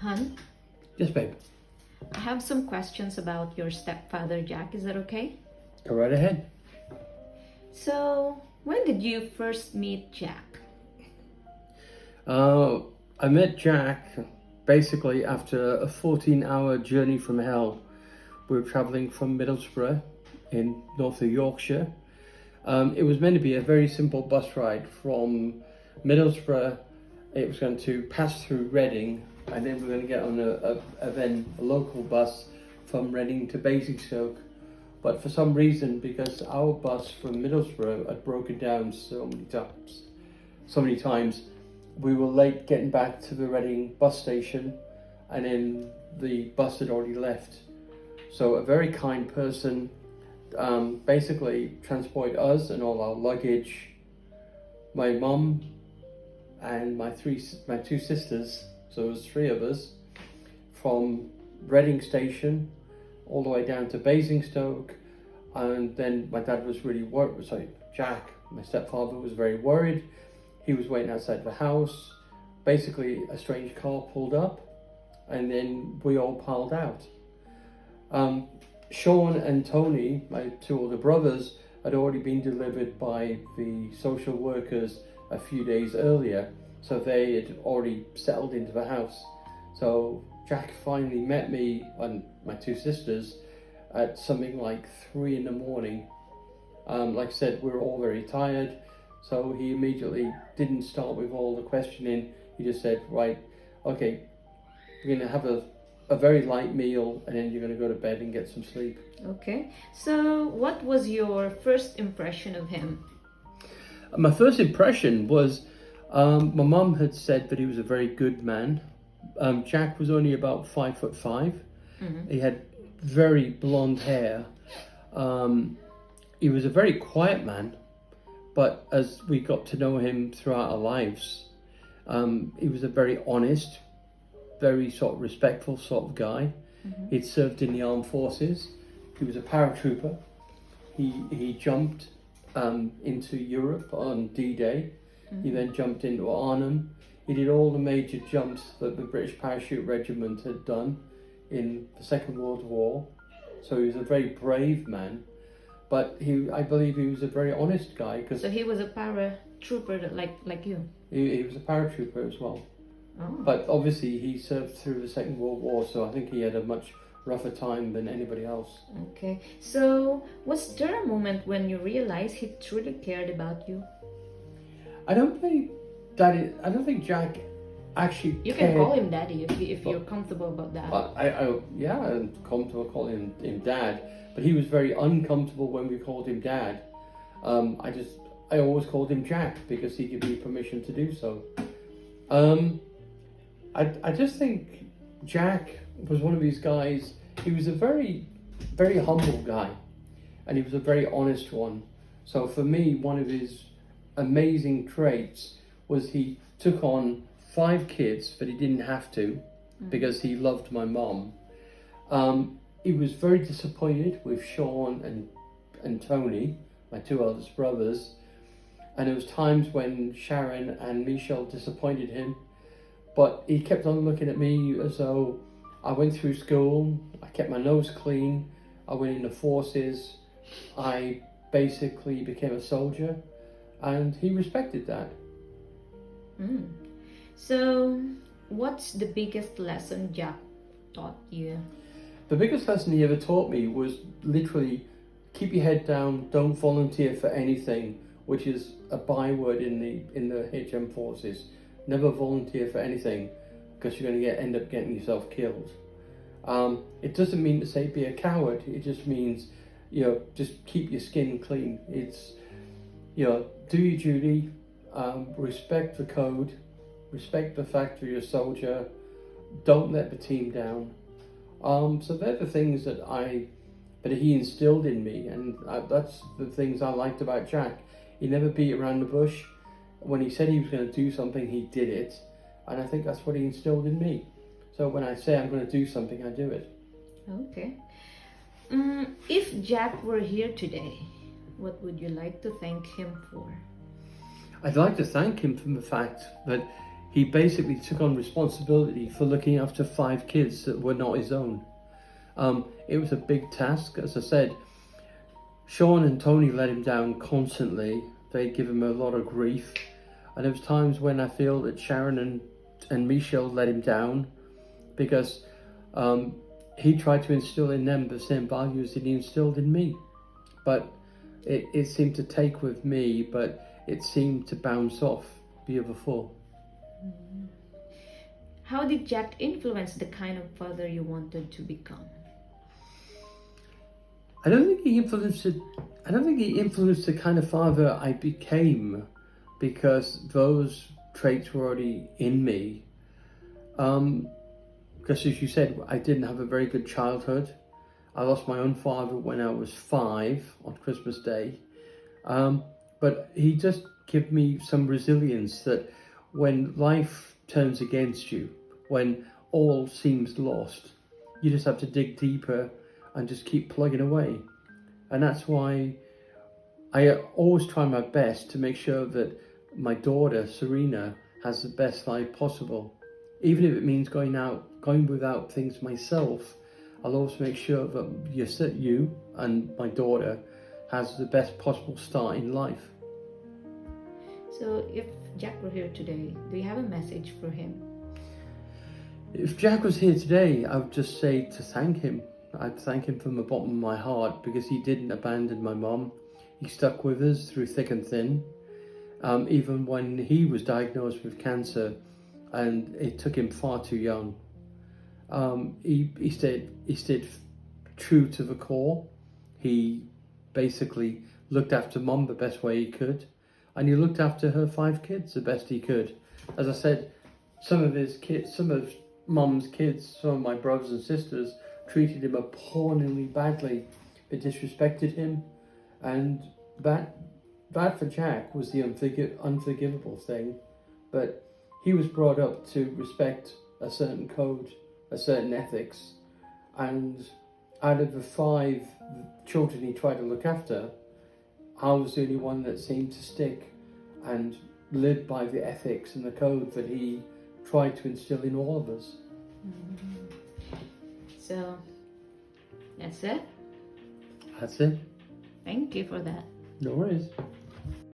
Hun, Yes, babe. I have some questions about your stepfather, Jack. Is that okay? Go right ahead. So, when did you first meet Jack? I met Jack basically after a 14-hour journey from hell. We were travelling from Middlesbrough in north of Yorkshire. It was meant to be a very simple bus ride from Middlesbrough. It was going to pass through Reading, and then we were going to get on a local bus from Reading to Basingstoke. But for some reason, because our bus from Middlesbrough had broken down so many times, we were late getting back to the Reading bus station, and then the bus had already left. So a very kind person basically transported us and all our luggage, my mum and my two sisters, so it was three of us, from Reading station all the way down to Basingstoke. And then my dad was really worried, Jack, my stepfather, was very worried. He was waiting outside the house. Basically, a strange car pulled up, and then we all piled out. Sean and Tony, my two older brothers, had already been delivered by the social workers a few days earlier, so they had already settled into the house. So Jack finally met me and my two sisters at something like 3 a.m. Like I said, we were all very tired, so he immediately didn't start with all the questioning. He just said, right, okay, we're going to have a very light meal, and then you're going to go to bed and get some sleep. Okay. So, what was your first impression of him? My first impression was my mum had said that he was a very good man. Jack was only about 5'5". Mm-hmm. He had very blonde hair. He was a very quiet man, but as we got to know him throughout our lives, he was a very honest, very sort of respectful sort of guy. Mm-hmm. He'd served in the armed forces. He was a paratrooper. He jumped into Europe on D-Day. Mm-hmm. He then jumped into Arnhem. He did all the major jumps that the British Parachute Regiment had done in the Second World War. So he was a very brave man, but I believe he was a very honest guy. So he was a paratrooper like you? He was a paratrooper as well. Oh. But obviously he served through the Second World War, so I think he had a much rougher time than anybody else. Okay, so was there a moment when you realized he truly cared about you? I don't think Jack actually You cared. can call him Daddy if you're comfortable about that. I'm comfortable calling him Dad, but he was very uncomfortable when we called him Dad. I always called him Jack because he gave me permission to do so. I just think Jack was one of these guys. He was a very, very humble guy, and he was a very honest one. So for me, one of his amazing traits was he took on 5 kids, but he didn't have to because he loved my mom. He was very disappointed with Sean and Tony, my 2 eldest brothers, and there was times when Sharon and Michelle disappointed him, but he kept on looking at me as though I went through school, I kept my nose clean, I went in the forces, I basically became a soldier, and he respected that. So, what's the biggest lesson Jack taught you? The biggest lesson he ever taught me was literally keep your head down, don't volunteer for anything, which is a byword in the HM forces. Never volunteer for anything because you're going to end up getting yourself killed. It doesn't mean to say be a coward. It just means, just keep your skin clean. It's, do your duty, respect the code, respect the fact that you're a soldier, don't let the team down. So they're the things that he instilled in me, and that's the things I liked about Jack. He never beat around the bush. When he said he was going to do something, he did it, and I think that's what he instilled in me. So when I say I'm going to do something, I do it. Okay. If Jack were here today, what would you like to thank him for? I'd like to thank him for the fact that he basically took on responsibility for looking after 5 kids that were not his own. It was a big task. As I said, Sean and Tony let him down constantly. They give him a lot of grief. And there was times when I feel that Sharon and Michelle let him down because he tried to instill in them the same values that he instilled in me. But it seemed to take with me, but it seemed to bounce off the other 4. How did Jack influence the kind of father you wanted to become? I don't think he influenced it. I don't think he influenced the kind of father I became, because those traits were already in me. Because as you said, I didn't have a very good childhood. I lost my own father when I was 5 on Christmas Day. But he just gave me some resilience that when life turns against you, when all seems lost, you just have to dig deeper and just keep plugging away. And that's why I always try my best to make sure that my daughter, Serena, has the best life possible. Even if it means going without things myself, I'll always make sure that you and my daughter has the best possible start in life. So if Jack were here today, do you have a message for him? If Jack was here today, I would just say to thank him. I'd thank him from the bottom of my heart, because he didn't abandon my mum. He stuck with us through thick and thin. Even when he was diagnosed with cancer, and it took him far too young. He stayed true to the core. He basically looked after mum the best way he could, and he looked after her 5 kids the best he could. As I said, some of his kids, some of mum's kids, some of my brothers and sisters treated him appallingly badly. They disrespected him, and that for Jack was the unforgivable thing. But he was brought up to respect a certain code, a certain ethics, and out of the 5 children he tried to look after, I was the only one that seemed to stick and live by the ethics and the code that he tried to instill in all of us. So that's it. That's it. Thank you for that. No worries.